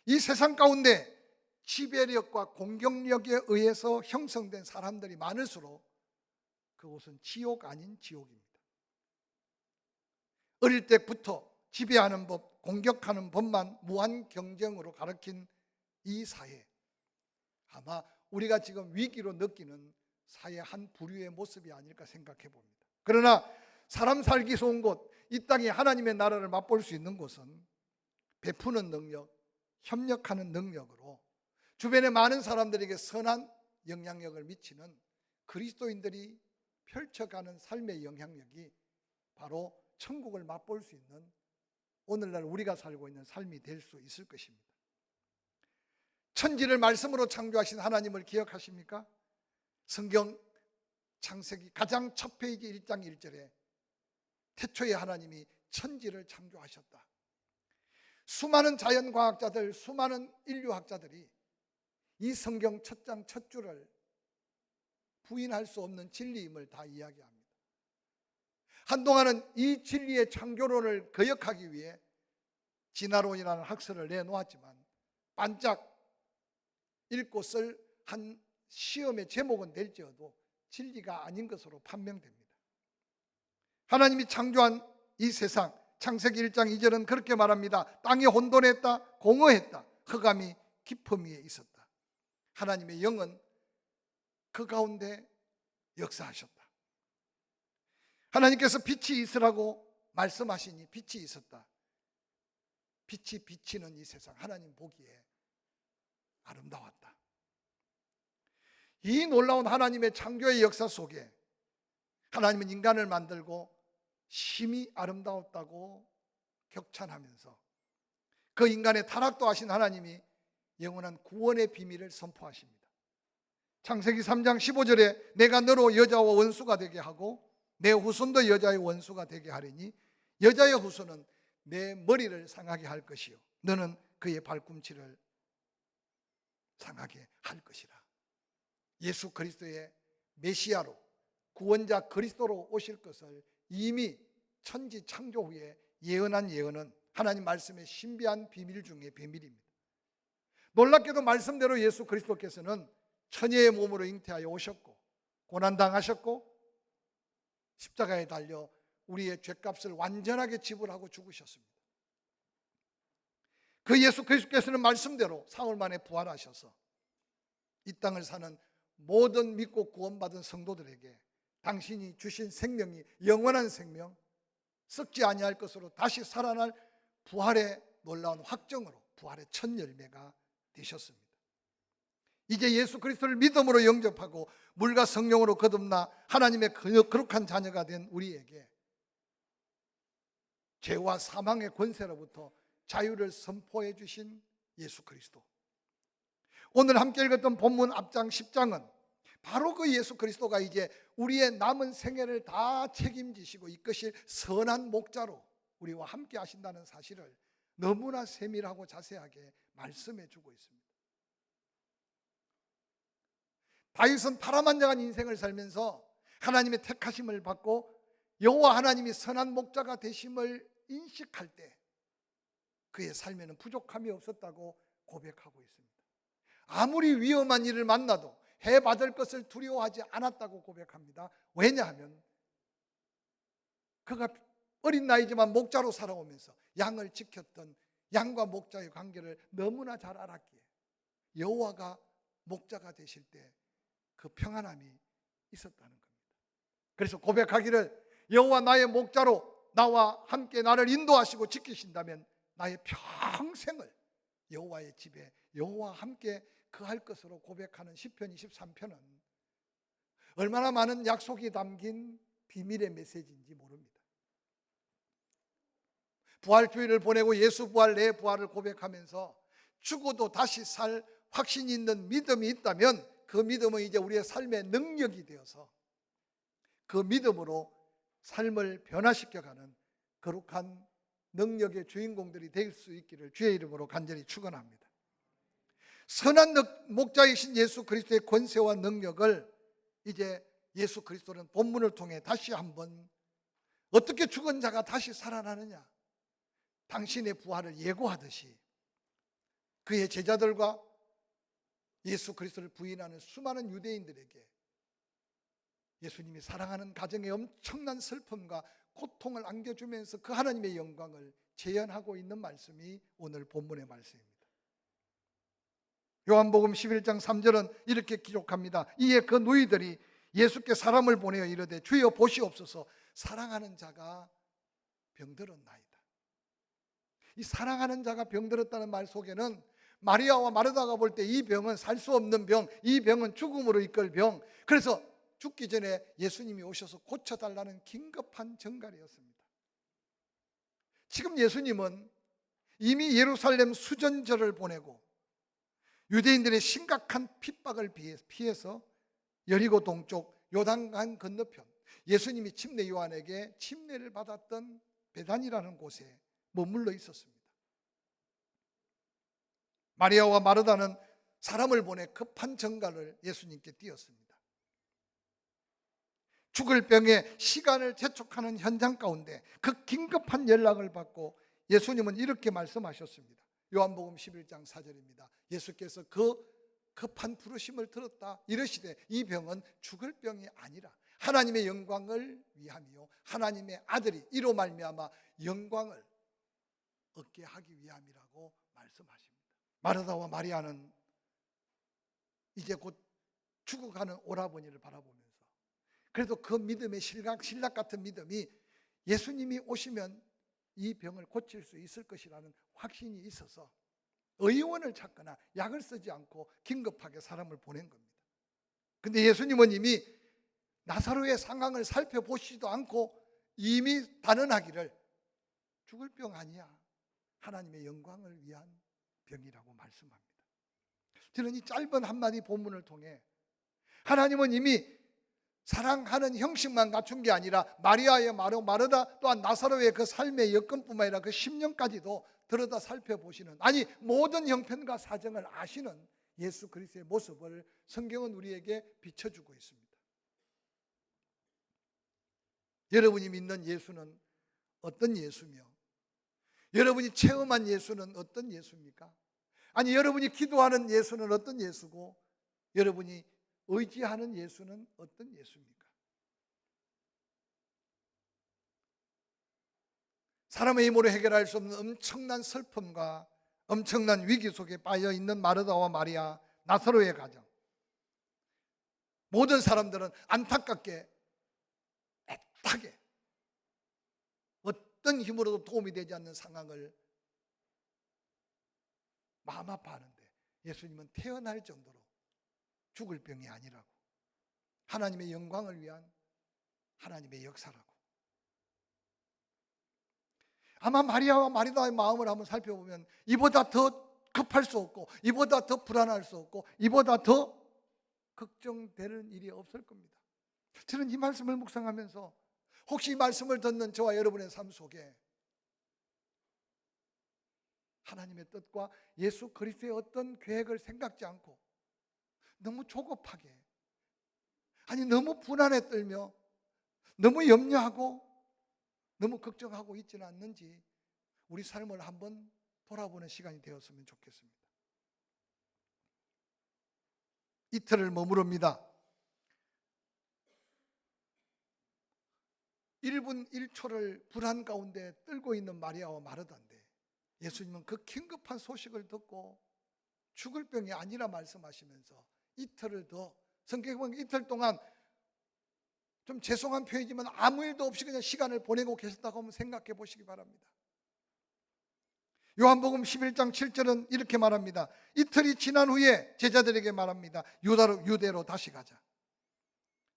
이 세상 가운데 지배력과 공격력에 의해서 형성된 사람들이 많을수록 그곳은 지옥 아닌 지옥입니다. 어릴 때부터 지배하는 법, 공격하는 법만 무한 경쟁으로 가르친 이 사회, 아마 우리가 지금 위기로 느끼는 사회 한 부류의 모습이 아닐까 생각해 봅니다. 그러나 사람 살기 좋은 곳, 이 땅에 하나님의 나라를 맛볼 수 있는 곳은 베푸는 능력, 협력하는 능력으로 주변의 많은 사람들에게 선한 영향력을 미치는 그리스도인들이 펼쳐가는 삶의 영향력이 바로 천국을 맛볼 수 있는 오늘날 우리가 살고 있는 삶이 될 수 있을 것입니다. 천지를 말씀으로 창조하신 하나님을 기억하십니까? 성경 창세기 가장 첫 페이지 1장 1절에 태초에 하나님이 천지를 창조하셨다. 수많은 자연과학자들, 수많은 인류학자들이 이 성경 첫 장 첫 줄을 부인할 수 없는 진리임을 다 이야기합니다. 한동안은 이 진리의 창조론을 거역하기 위해 진화론이라는 학설을 내놓았지만 반짝 읽고 쓸 한 시험의 제목은 될지어도 진리가 아닌 것으로 판명됩니다. 하나님이 창조한 이 세상, 창세기 1장 2절은 그렇게 말합니다. 땅이 혼돈했다, 공허했다, 흑암이 깊음 위에 있었다. 하나님의 영은 그 가운데 역사하셨다. 하나님께서 빛이 있으라고 말씀하시니 빛이 있었다. 빛이 비치는 이 세상, 하나님 보기에 아름다웠다. 이 놀라운 하나님의 창조의 역사 속에 하나님은 인간을 만들고 심히 아름다웠다고 격찬하면서 그 인간의 타락도 하신 하나님이 영원한 구원의 비밀을 선포하십니다. 창세기 3장 15절에 내가 너로 여자와 원수가 되게 하고 내 후손도 여자의 원수가 되게 하리니 여자의 후손은 내 머리를 상하게 할 것이요 너는 그의 발꿈치를 상하게 할 것이라. 예수 그리스도의 메시아로 구원자 그리스도로 오실 것을 이미 천지 창조 후에 예언한 예언은 하나님 말씀의 신비한 비밀 중의 비밀입니다. 놀랍게도 말씀대로 예수 그리스도께서는 천의 몸으로 잉태하여 오셨고 고난당하셨고 십자가에 달려 우리의 죄값을 완전하게 지불하고 죽으셨습니다. 그 예수 그리스도께서는 말씀대로 사흘 만에 부활하셔서 이 땅을 사는 모든 믿고 구원받은 성도들에게 당신이 주신 생명이 영원한 생명, 썩지 아니할 것으로 다시 살아날 부활의 놀라운 확정으로 부활의 첫 열매가 되셨습니다. 이제 예수 그리스도를 믿음으로 영접하고 물과 성령으로 거듭나 하나님의 거룩한 자녀가 된 우리에게 죄와 사망의 권세로부터 자유를 선포해 주신 예수 그리스도. 오늘 함께 읽었던 본문 앞장 10장은 바로 그 예수 그리스도가 이제 우리의 남은 생애를 다 책임지시고 이끄실 선한 목자로 우리와 함께 하신다는 사실을 너무나 세밀하고 자세하게 말씀해 주고 있습니다. 다윗은 파란만장한 인생을 살면서 하나님의 택하심을 받고 여호와 하나님이 선한 목자가 되심을 인식할 때 그의 삶에는 부족함이 없었다고 고백하고 있습니다. 아무리 위험한 일을 만나도 해받을 것을 두려워하지 않았다고 고백합니다. 왜냐하면 그가 어린 나이지만 목자로 살아오면서 양을 지켰던 양과 목자의 관계를 너무나 잘 알았기에 여호와가 목자가 되실 때 그 평안함이 있었다는 겁니다. 그래서 고백하기를 여호와 나의 목자로 나와 함께 나를 인도하시고 지키신다면 나의 평생을 여호와의 집에 여호와와 함께 거할 것으로 고백하는 시편 23편은 얼마나 많은 약속이 담긴 비밀의 메시지인지 모릅니다. 부활주의를 보내고 예수 부활, 내 부활을 고백하면서 죽어도 다시 살 확신이 있는 믿음이 있다면 그 믿음은 이제 우리의 삶의 능력이 되어서 그 믿음으로 삶을 변화시켜가는 거룩한 능력의 주인공들이 될 수 있기를 주의 이름으로 간절히 축원합니다. 선한 목자이신 예수 그리스도의 권세와 능력을 이제 예수 그리스도는 본문을 통해 다시 한번 어떻게 죽은 자가 다시 살아나느냐, 당신의 부활을 예고하듯이 그의 제자들과 예수 그리스도를 부인하는 수많은 유대인들에게 예수님이 사랑하는 가정에 엄청난 슬픔과 고통을 안겨주면서 그 하나님의 영광을 재현하고 있는 말씀이 오늘 본문의 말씀입니다. 요한복음 11장 3절은 이렇게 기록합니다. 이에 그 누이들이 예수께 사람을 보내어 이르되 주여 보시옵소서, 사랑하는 자가 병들었나이다. 이 사랑하는 자가 병들었다는 말 속에는 마리아와 마르다가 볼 때 이 병은 살 수 없는 병, 이 병은 죽음으로 이끌 병, 그래서 죽기 전에 예수님이 오셔서 고쳐달라는 긴급한 전갈이었습니다. 지금 예수님은 이미 예루살렘 수전절을 보내고 유대인들의 심각한 핍박을 피해서 여리고 동쪽 요단강 건너편, 예수님이 침례 요한에게 침례를 받았던 베단이라는 곳에 머물러 있었습니다. 마리아와 마르다는 사람을 보내 급한 전갈을 예수님께 띄웠습니다. 죽을 병에 시간을 재촉하는 현장 가운데 그 긴급한 연락을 받고 예수님은 이렇게 말씀하셨습니다. 요한복음 11장 4절입니다. 예수께서 그 급한 부르심을 들었다 이르시되 이 병은 죽을 병이 아니라 하나님의 영광을 위함이요 하나님의 아들이 이로 말미암아 영광을 얻게 하기 위함이라고 말씀하십니다. 마르다와 마리아는 이제 곧 죽어가는 오라버니를 바라보면서 그래도 그 믿음의 신락 같은 믿음이 예수님이 오시면 이 병을 고칠 수 있을 것이라는 확신이 있어서 의원을 찾거나 약을 쓰지 않고 긴급하게 사람을 보낸 겁니다. 근데 예수님은 이미 나사로의 상황을 살펴보시지도 않고 이미 단언하기를 죽을 병 아니야, 하나님의 영광을 위한 병이라고 말씀합니다. 저는 이 짧은 한마디 본문을 통해 하나님은 이미 사랑하는 형식만 갖춘 게 아니라 마리아의 마르다 또한 나사로의 그 삶의 여건뿐만 아니라 그 10년까지도 들여다 살펴보시는, 아니 모든 형편과 사정을 아시는 예수 그리스도의 모습을 성경은 우리에게 비춰주고 있습니다. 여러분이 믿는 예수는 어떤 예수며 여러분이 체험한 예수는 어떤 예수입니까? 아니 여러분이 기도하는 예수는 어떤 예수고 여러분이 의지하는 예수는 어떤 예수입니까? 사람의 힘으로 해결할 수 없는 엄청난 슬픔과 엄청난 위기 속에 빠져 있는 마르다와 마리아, 나사로의 가정, 모든 사람들은 안타깝게 애타게 어떤 힘으로도 도움이 되지 않는 상황을 마음 아파하는데 예수님은 태어날 정도로 죽을 병이 아니라고, 하나님의 영광을 위한 하나님의 역사라고. 아마 마리아와 마리다의 마음을 한번 살펴보면 이보다 더 급할 수 없고 이보다 더 불안할 수 없고 이보다 더 걱정되는 일이 없을 겁니다. 저는 이 말씀을 묵상하면서 혹시 이 말씀을 듣는 저와 여러분의 삶 속에 하나님의 뜻과 예수 그리스도의 어떤 계획을 생각지 않고 너무 조급하게, 아니 너무 불안에 떨며 너무 염려하고 너무 걱정하고 있지는 않는지 우리 삶을 한번 돌아보는 시간이 되었으면 좋겠습니다. 이틀을 머무릅니다. 1분 1초를 불안 가운데 떨고 있는 마리아와 마르다인데 예수님은 그 긴급한 소식을 듣고 죽을 병이 아니라 말씀하시면서 이틀을 더, 성경에 보면 이틀 동안 좀 죄송한 표현이지만 아무 일도 없이 그냥 시간을 보내고 계셨다고 한번 생각해 보시기 바랍니다. 요한복음 11장 7절은 이렇게 말합니다. 이틀이 지난 후에 제자들에게 말합니다. 유대로 다시 가자.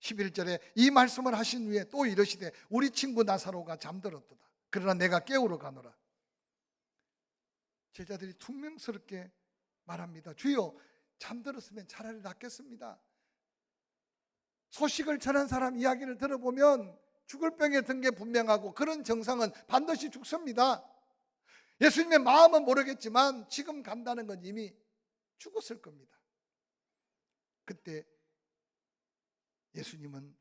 11절에 이 말씀을 하신 후에 또 이르시되 우리 친구 나사로가 잠들었도다. 그러나 내가 깨우러 가노라. 제자들이 퉁명스럽게 말합니다. 주여, 잠들었으면 차라리 낫겠습니다. 소식을 전한 사람 이야기를 들어보면 죽을 병에 든 게 분명하고 그런 정상은 반드시 죽습니다. 예수님의 마음은 모르겠지만 지금 간다는 건 이미 죽었을 겁니다. 그때 예수님은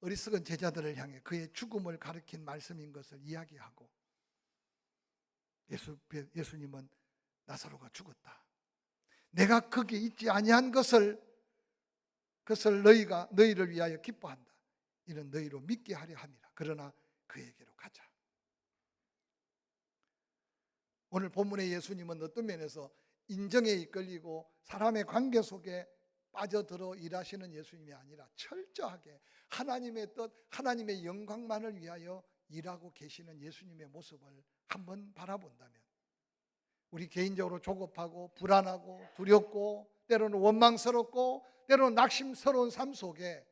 어리석은 제자들을 향해 그의 죽음을 가리킨 말씀인 것을 이야기하고 예수님은 나사로가 죽었다. 내가 거기에 있지 아니한 것을 너희를 위하여 기뻐한다. 이는 너희로 믿게 하려 함이라. 그러나 그에게로 가자. 오늘 본문의 예수님은 어떤 면에서 인정에 이끌리고 사람의 관계 속에 빠져들어 일하시는 예수님이 아니라 철저하게 하나님의 뜻, 하나님의 영광만을 위하여 일하고 계시는 예수님의 모습을 한번 바라본다면 우리 개인적으로 조급하고 불안하고 두렵고 때로는 원망스럽고 때로는 낙심스러운 삶 속에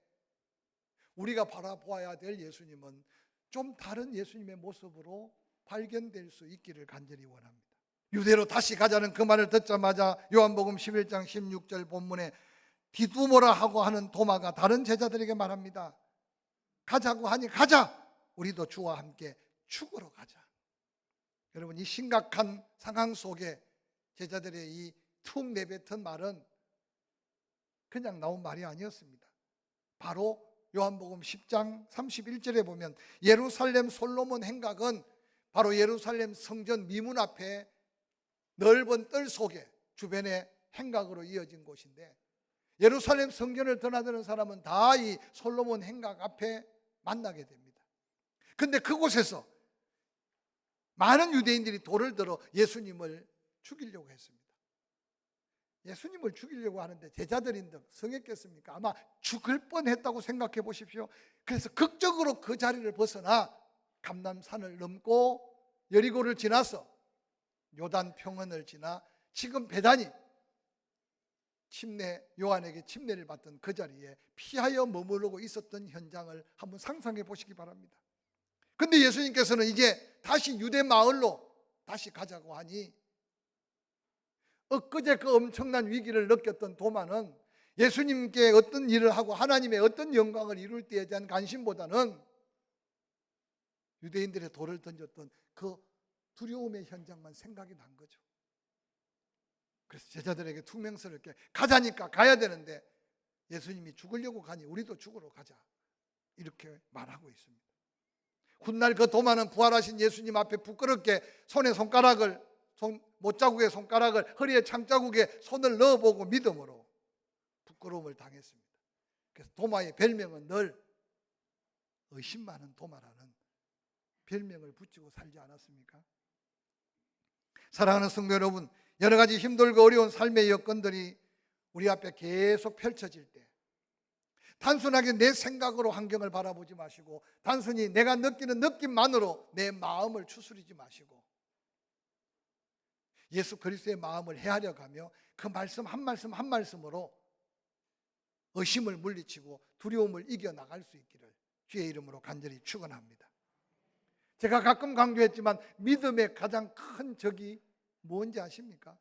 우리가 바라보아야 될 예수님은 좀 다른 예수님의 모습으로 발견될 수 있기를 간절히 원합니다. 유대로 다시 가자는 그 말을 듣자마자 요한복음 11장 16절 본문에 디두모라 하고 하는 도마가 다른 제자들에게 말합니다. 가자고 하니 가자. 우리도 주와 함께 죽으러 가자. 여러분, 이 심각한 상황 속에 제자들의 이 툭 내뱉은 말은 그냥 나온 말이 아니었습니다. 바로 요한복음 10장 31절에 보면 예루살렘 솔로몬 행각은 바로 예루살렘 성전 미문 앞에 넓은 뜰 속에 주변에 행각으로 이어진 곳인데 예루살렘 성전을 드나드는 사람은 다 이 솔로몬 행각 앞에 만나게 됩니다. 그런데 그곳에서 많은 유대인들이 돌을 들어 예수님을 죽이려고 했습니다. 예수님을 죽이려고 하는데 제자들인데 성했겠습니까? 아마 죽을 뻔했다고 생각해 보십시오. 그래서 극적으로 그 자리를 벗어나 감람산을 넘고 여리고를 지나서 요단 평원을 지나 지금 베다니 요한에게 침례를 받던 그 자리에 피하여 머무르고 있었던 현장을 한번 상상해 보시기 바랍니다. 그런데 예수님께서는 이제 다시 유대 마을로 다시 가자고 하니 엊그제 그 엄청난 위기를 느꼈던 도마는 예수님께 어떤 일을 하고 하나님의 어떤 영광을 이룰 때에 대한 관심보다는 유대인들의 돌을 던졌던 그 두려움의 현장만 생각이 난 거죠. 그래서 제자들에게 퉁명스럽게 가자니까 가야 되는데 예수님이 죽으려고 가니 우리도 죽으러 가자 이렇게 말하고 있습니다. 훗날 그 도마는 부활하신 예수님 앞에 부끄럽게 못자국에 손가락을 허리에 창자국에 손을 넣어보고 믿음으로 부끄러움을 당했습니다. 그래서 도마의 별명은 늘 의심 많은 도마라는 별명을 붙이고 살지 않았습니까? 사랑하는 성도 여러분, 여러 가지 힘들고 어려운 삶의 여건들이 우리 앞에 계속 펼쳐질 때 단순하게 내 생각으로 환경을 바라보지 마시고 단순히 내가 느끼는 느낌만으로 내 마음을 추스리지 마시고 예수 그리스도의 마음을 헤아려 가며 그 말씀 한 말씀 한 말씀으로 의심을 물리치고 두려움을 이겨나갈 수 있기를 주의 이름으로 간절히 축원합니다. 제가 가끔 강조했지만 믿음의 가장 큰 적이 뭔지 아십니까?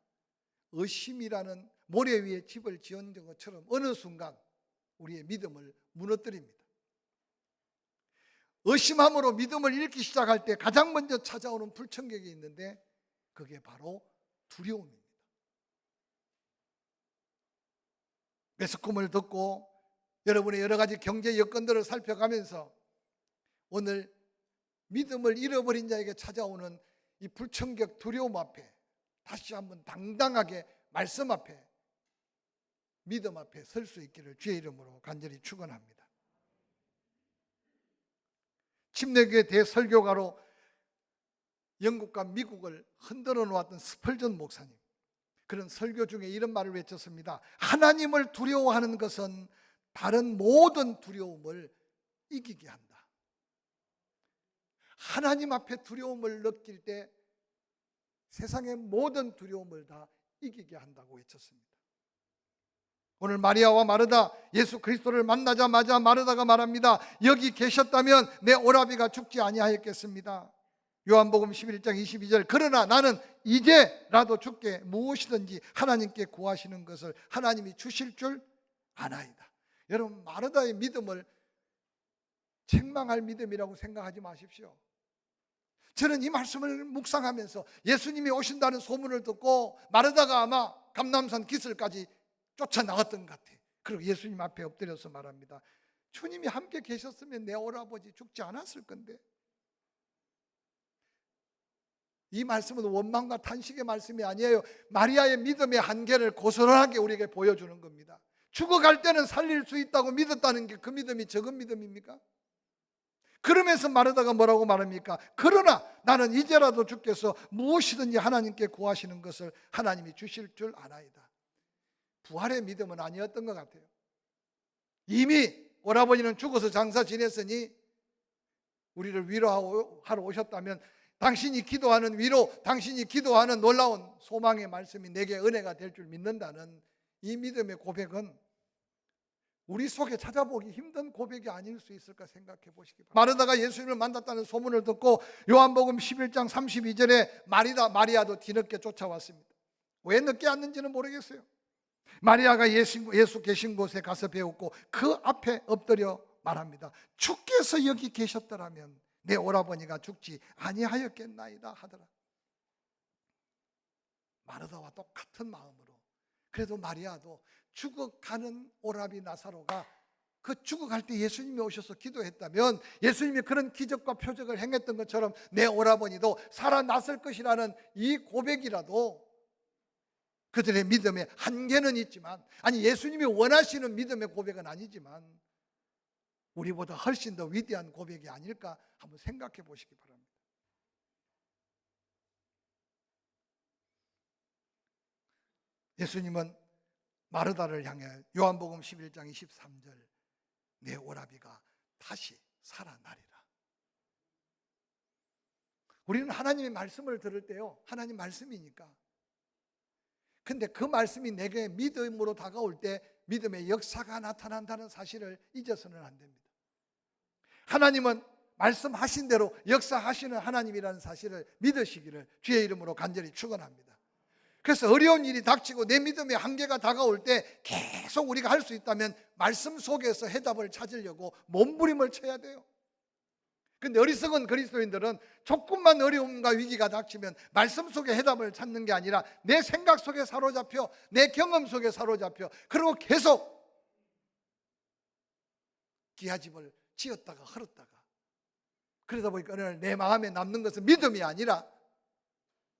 의심이라는 모래 위에 집을 지은 것처럼 어느 순간 우리의 믿음을 무너뜨립니다. 의심함으로 믿음을 잃기 시작할 때 가장 먼저 찾아오는 불청객이 있는데 그게 바로 두려움입니다. 매스컴을 듣고 여러분의 여러 가지 경제 여건들을 살펴가면서 오늘 믿음을 잃어버린 자에게 찾아오는 이 불청객 두려움 앞에 다시 한번 당당하게 말씀 앞에 믿음 앞에 설 수 있기를 주의 이름으로 간절히 축원합니다. 침례교회 대설교가로 영국과 미국을 흔들어 놓았던 스펄전 목사님, 그런 설교 중에 이런 말을 외쳤습니다. 하나님을 두려워하는 것은 다른 모든 두려움을 이기게 한다. 하나님 앞에 두려움을 느낄 때 세상의 모든 두려움을 다 이기게 한다고 외쳤습니다. 오늘 마리아와 마르다, 예수 그리스도를 만나자마자 마르다가 말합니다. 여기 계셨다면 내 오라비가 죽지 아니하였겠습니다. 요한복음 11장 22절 그러나 나는 이제라도 주께 무엇이든지 하나님께 구하시는 것을 하나님이 주실 줄 아나이다. 여러분, 마르다의 믿음을 책망할 믿음이라고 생각하지 마십시오. 저는 이 말씀을 묵상하면서 예수님이 오신다는 소문을 듣고 마르다가 아마 감람산 기슭까지 쫓아나갔던 것 같아요. 그리고 예수님 앞에 엎드려서 말합니다. 주님이 함께 계셨으면 내 오라버지 죽지 않았을 건데 이 말씀은 원망과 탄식의 말씀이 아니에요. 마리아의 믿음의 한계를 고스란하게 우리에게 보여주는 겁니다. 죽어갈 때는 살릴 수 있다고 믿었다는 게 그 믿음이 적은 믿음입니까? 그러면서 마르다가 뭐라고 말합니까? 그러나 나는 이제라도 주께서 무엇이든지 하나님께 구하시는 것을 하나님이 주실 줄 아나이다. 부활의 믿음은 아니었던 것 같아요. 이미 오라버니는 죽어서 장사 지냈으니 우리를 위로하러 오셨다면 당신이 기도하는 위로, 당신이 기도하는 놀라운 소망의 말씀이 내게 은혜가 될 줄 믿는다는 이 믿음의 고백은 우리 속에 찾아보기 힘든 고백이 아닐 수 있을까 생각해 보시기 바랍니다. 마르다가 예수님을 만났다는 소문을 듣고 요한복음 11장 32절에 마리아도 뒤늦게 쫓아왔습니다. 왜 늦게 왔는지는 모르겠어요. 마리아가 예수 계신 곳에 가서 배웠고 그 앞에 엎드려 말합니다. 주께서 여기 계셨더라면 내 오라버니가 죽지 아니하였겠나이다 하더라. 마르다와 똑같은 마음으로, 그래도 마리아도 죽어가는 오라비 나사로가 그 죽어갈 때 예수님이 오셔서 기도했다면, 예수님이 그런 기적과 표적을 행했던 것처럼 내 오라버니도 살아났을 것이라는 이 고백이라도 그들의 믿음의 한계는 있지만, 아니 예수님이 원하시는 믿음의 고백은 아니지만 우리보다 훨씬 더 위대한 고백이 아닐까 한번 생각해 보시기 바랍니다. 예수님은 마르다를 향해 요한복음 11장 23절 내 오라비가 다시 살아나리라. 우리는 하나님의 말씀을 들을 때요, 하나님 말씀이니까, 근데 그 말씀이 내게 믿음으로 다가올 때 믿음의 역사가 나타난다는 사실을 잊어서는 안 됩니다. 하나님은 말씀하신 대로 역사하시는 하나님이라는 사실을 믿으시기를 주의 이름으로 간절히 축원합니다. 그래서 어려운 일이 닥치고 내 믿음의 한계가 다가올 때 계속 우리가 할 수 있다면 말씀 속에서 해답을 찾으려고 몸부림을 쳐야 돼요. 근데 어리석은 그리스도인들은 조금만 어려움과 위기가 닥치면 말씀 속에 해답을 찾는 게 아니라 내 생각 속에 사로잡혀, 내 경험 속에 사로잡혀, 그리고 계속 기아집을 지었다가 헐었다가, 그러다 보니까 어느 날 내 마음에 남는 것은 믿음이 아니라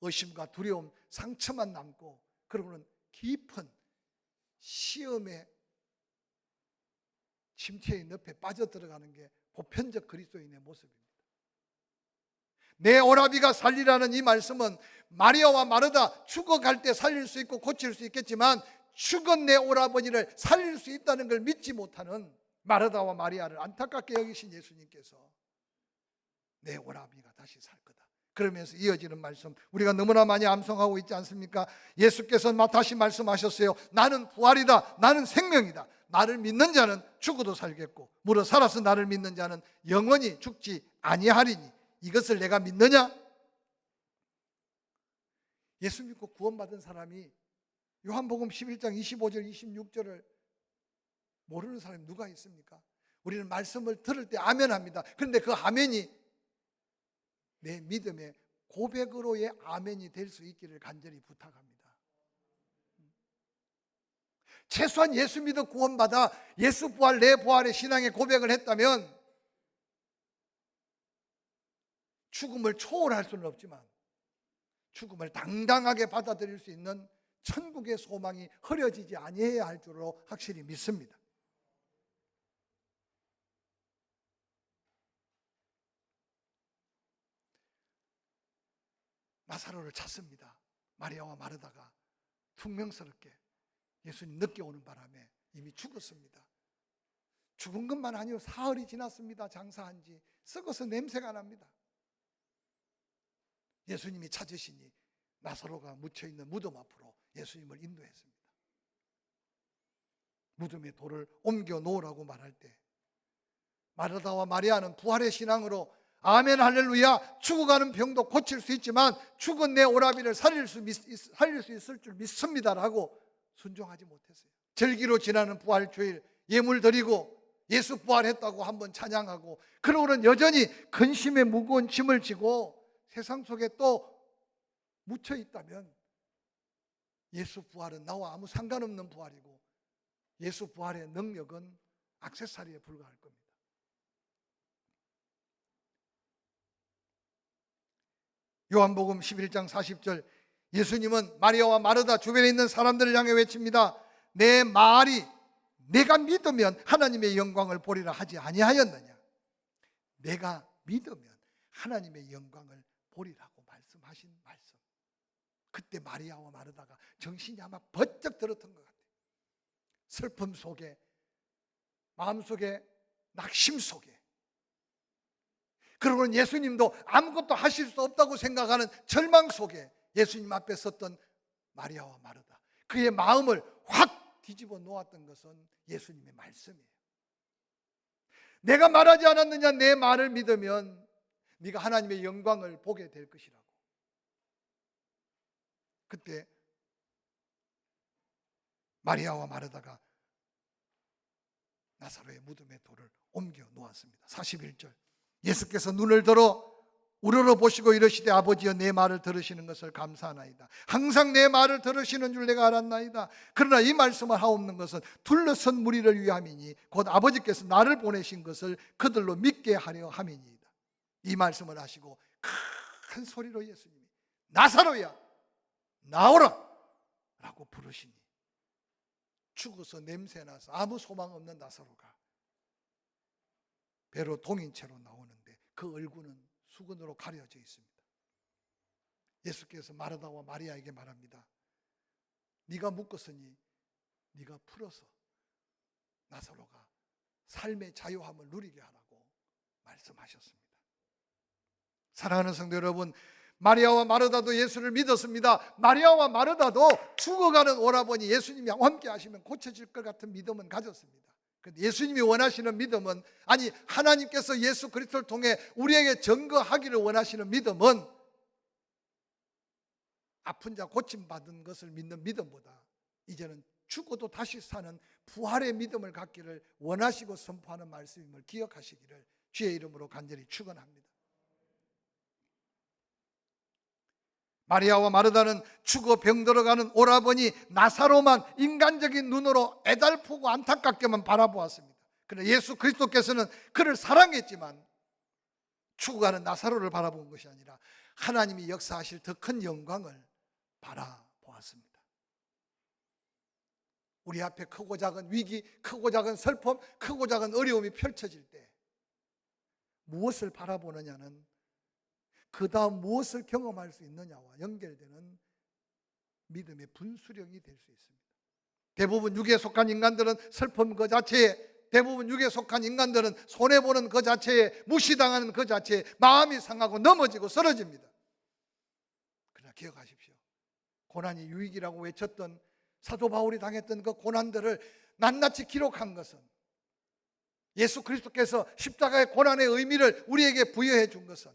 의심과 두려움, 상처만 남고, 그러고는 깊은 시험의 침체의 늪에 빠져들어가는 게 보편적 그리스도인의 모습입니다. 내 오라비가 살리라는 이 말씀은 마리아와 마르다 죽어갈 때 살릴 수 있고 고칠 수 있겠지만 죽은 내 오라버니를 살릴 수 있다는 걸 믿지 못하는 마르다와 마리아를 안타깝게 여기신 예수님께서 내 오라비가 다시 살 거다, 그러면서 이어지는 말씀, 우리가 너무나 많이 암송하고 있지 않습니까? 예수께서 다시 말씀하셨어요. 나는 부활이다, 나는 생명이다. 나를 믿는 자는 죽어도 살겠고 무릇 살아서 나를 믿는 자는 영원히 죽지 아니하리니 이것을 내가 믿느냐? 예수 믿고 구원받은 사람이 요한복음 11장 25절 26절을 모르는 사람이 누가 있습니까? 우리는 말씀을 들을 때 아멘 합니다. 그런데 그 아멘이 내 믿음의 고백으로의 아멘이 될 수 있기를 간절히 부탁합니다. 최소한 예수 믿어 구원받아 예수 부활, 내 부활의 신앙의 고백을 했다면 죽음을 초월할 수는 없지만 죽음을 당당하게 받아들일 수 있는 천국의 소망이 흐려지지 아니해야 할 줄로 확실히 믿습니다. 나사로를 찾습니다. 마리아와 마르다가 퉁명스럽게 예수님 늦게 오는 바람에 이미 죽었습니다. 죽은 것만 아니요, 사흘이 지났습니다. 장사한 지 썩어서 냄새가 납니다. 예수님이 찾으시니 나사로가 묻혀있는 무덤 앞으로 예수님을 인도했습니다. 무덤에 돌을 옮겨 놓으라고 말할 때 마르다와 마리아는 부활의 신앙으로 아멘 할렐루야, 죽어가는 병도 고칠 수 있지만 죽은 내 오라비를 살릴 수 있을 줄 믿습니다라고 순종하지 못했어요. 절기로 지나는 부활주일 예물 드리고 예수 부활했다고 한번 찬양하고, 그러고는 여전히 근심의 무거운 짐을 지고 세상 속에 또 묻혀 있다면 예수 부활은 나와 아무 상관없는 부활이고 예수 부활의 능력은 액세서리에 불과할 겁니다. 요한복음 11장 40절, 예수님은 마리아와 마르다 주변에 있는 사람들을 향해 외칩니다. 내 말이 내가 믿으면 하나님의 영광을 보리라 하지 아니하였느냐. 내가 믿으면 하나님의 영광을 보리라고 말씀하신 말씀. 그때 마리아와 마르다가 정신이 아마 번쩍 들었던 것 같아요. 슬픔 속에, 마음속에, 낙심 속에. 그러고는 예수님도 아무것도 하실 수 없다고 생각하는 절망 속에 예수님 앞에 섰던 마리아와 마르다, 그의 마음을 확 뒤집어 놓았던 것은 예수님의 말씀이에요. 내가 말하지 않았느냐. 내 말을 믿으면 네가 하나님의 영광을 보게 될 것이라고. 그때 마리아와 마르다가 나사로의 무덤에 돌을 옮겨 놓았습니다. 41절, 예수께서 눈을 들어 우러러 보시고 이르시되 아버지여 내 말을 들으시는 것을 감사하나이다. 항상 내 말을 들으시는 줄 내가 알았나이다. 그러나 이 말씀을 하옵는 것은 둘러선 무리를 위함이니 곧 아버지께서 나를 보내신 것을 그들로 믿게 하려 함이니이다. 이 말씀을 하시고 큰 소리로 예수님이 나사로야 나오라 라고 부르시니 죽어서 냄새나서 아무 소망 없는 나사로가 배로 동인 채로 나오는데 그 얼굴은 수건으로 가려져 있습니다. 예수께서 마르다와 마리아에게 말합니다. 네가 묶었으니 네가 풀어서 나사로가 삶의 자유함을 누리게 하라고 말씀하셨습니다. 사랑하는 성도 여러분, 마리아와 마르다도 예수를 믿었습니다. 마리아와 마르다도 죽어가는 오라버니 예수님이 함께 하시면 고쳐질 것 같은 믿음은 가졌습니다. 그런데 예수님이 원하시는 믿음은, 아니 하나님께서 예수 그리스도를 통해 우리에게 증거하기를 원하시는 믿음은 아픈 자 고침받은 것을 믿는 믿음보다 이제는 죽어도 다시 사는 부활의 믿음을 갖기를 원하시고 선포하는 말씀임을 기억하시기를 주의 이름으로 간절히 축원합니다. 마리아와 마르다는 죽어 병들어가는 오라버니 나사로만 인간적인 눈으로 애달프고 안타깝게만 바라보았습니다. 그러나 예수 그리스도께서는 그를 사랑했지만 죽어가는 나사로를 바라본 것이 아니라 하나님이 역사하실 더 큰 영광을 바라보았습니다. 우리 앞에 크고 작은 위기, 크고 작은 슬픔, 크고 작은 어려움이 펼쳐질 때 무엇을 바라보느냐는 그 다음 무엇을 경험할 수 있느냐와 연결되는 믿음의 분수령이 될 수 있습니다. 대부분 육에 속한 인간들은 슬픔 그 자체에, 대부분 육에 속한 인간들은 손해보는 그 자체에, 무시당하는 그 자체에 마음이 상하고 넘어지고 쓰러집니다. 그러나 기억하십시오. 고난이 유익이라고 외쳤던 사도 바울이 당했던 그 고난들을 낱낱이 기록한 것은, 예수 그리스도께서 십자가의 고난의 의미를 우리에게 부여해 준 것은,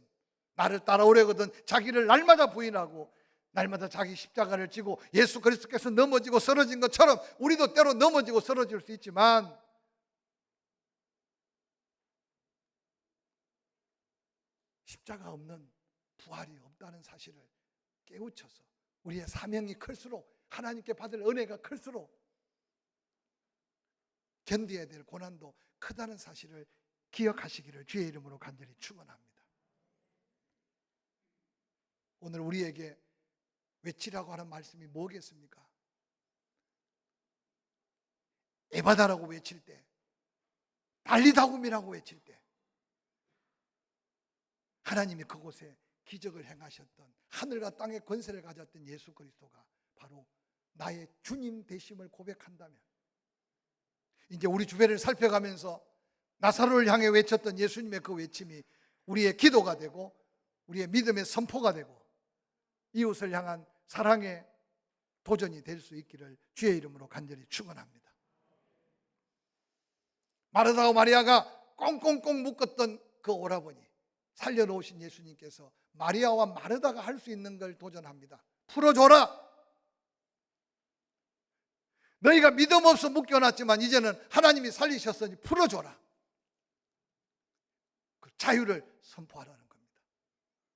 나를 따라오려거든 자기를 날마다 부인하고 날마다 자기 십자가를 지고 예수 그리스도께서 넘어지고 쓰러진 것처럼 우리도 때로 넘어지고 쓰러질 수 있지만 십자가 없는 부활이 없다는 사실을 깨우쳐서 우리의 사명이 클수록, 하나님께 받을 은혜가 클수록 견뎌야 될 고난도 크다는 사실을 기억하시기를 주의 이름으로 간절히 축원합니다. 오늘 우리에게 외치라고 하는 말씀이 뭐겠습니까? 에바다라고 외칠 때, 달리다굼이라고 외칠 때 하나님이 그곳에 기적을 행하셨던, 하늘과 땅의 권세를 가졌던 예수 그리스도가 바로 나의 주님 되심을 고백한다면, 이제 우리 주변을 살펴가면서 나사로를 향해 외쳤던 예수님의 그 외침이 우리의 기도가 되고 우리의 믿음의 선포가 되고 이웃을 향한 사랑의 도전이 될 수 있기를 주의 이름으로 간절히 축원합니다. 마르다와 마리아가 꽁꽁꽁 묶었던 그 오라버니, 살려놓으신 예수님께서 마리아와 마르다가 할 수 있는 걸 도전합니다. 풀어줘라. 너희가 믿음 없어 묶여놨지만 이제는 하나님이 살리셨으니 풀어줘라. 그 자유를 선포하라는 겁니다.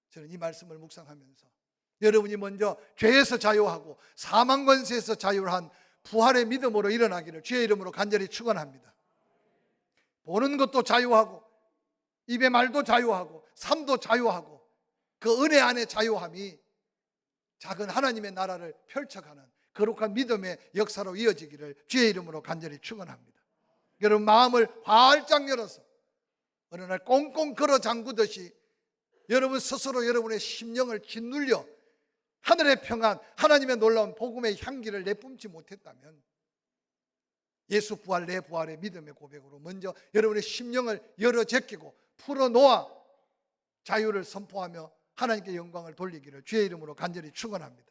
저는 이 말씀을 묵상하면서 여러분이 먼저 죄에서 자유하고 사망 권세에서 자유한 부활의 믿음으로 일어나기를 주의 이름으로 간절히 축원합니다. 보는 것도 자유하고 입의 말도 자유하고 삶도 자유하고 그 은혜 안의 자유함이 작은 하나님의 나라를 펼쳐가는 거룩한 믿음의 역사로 이어지기를 주의 이름으로 간절히 축원합니다. 여러분 마음을 활짝 열어서 어느 날 꽁꽁 걸어 잠그듯이 여러분 스스로 여러분의 심령을 짓눌려 하늘의 평안, 하나님의 놀라운 복음의 향기를 내뿜지 못했다면 예수 부활, 내 부활의 믿음의 고백으로 먼저 여러분의 심령을 열어 제끼고 풀어놓아 자유를 선포하며 하나님께 영광을 돌리기를 주의 이름으로 간절히 축원합니다.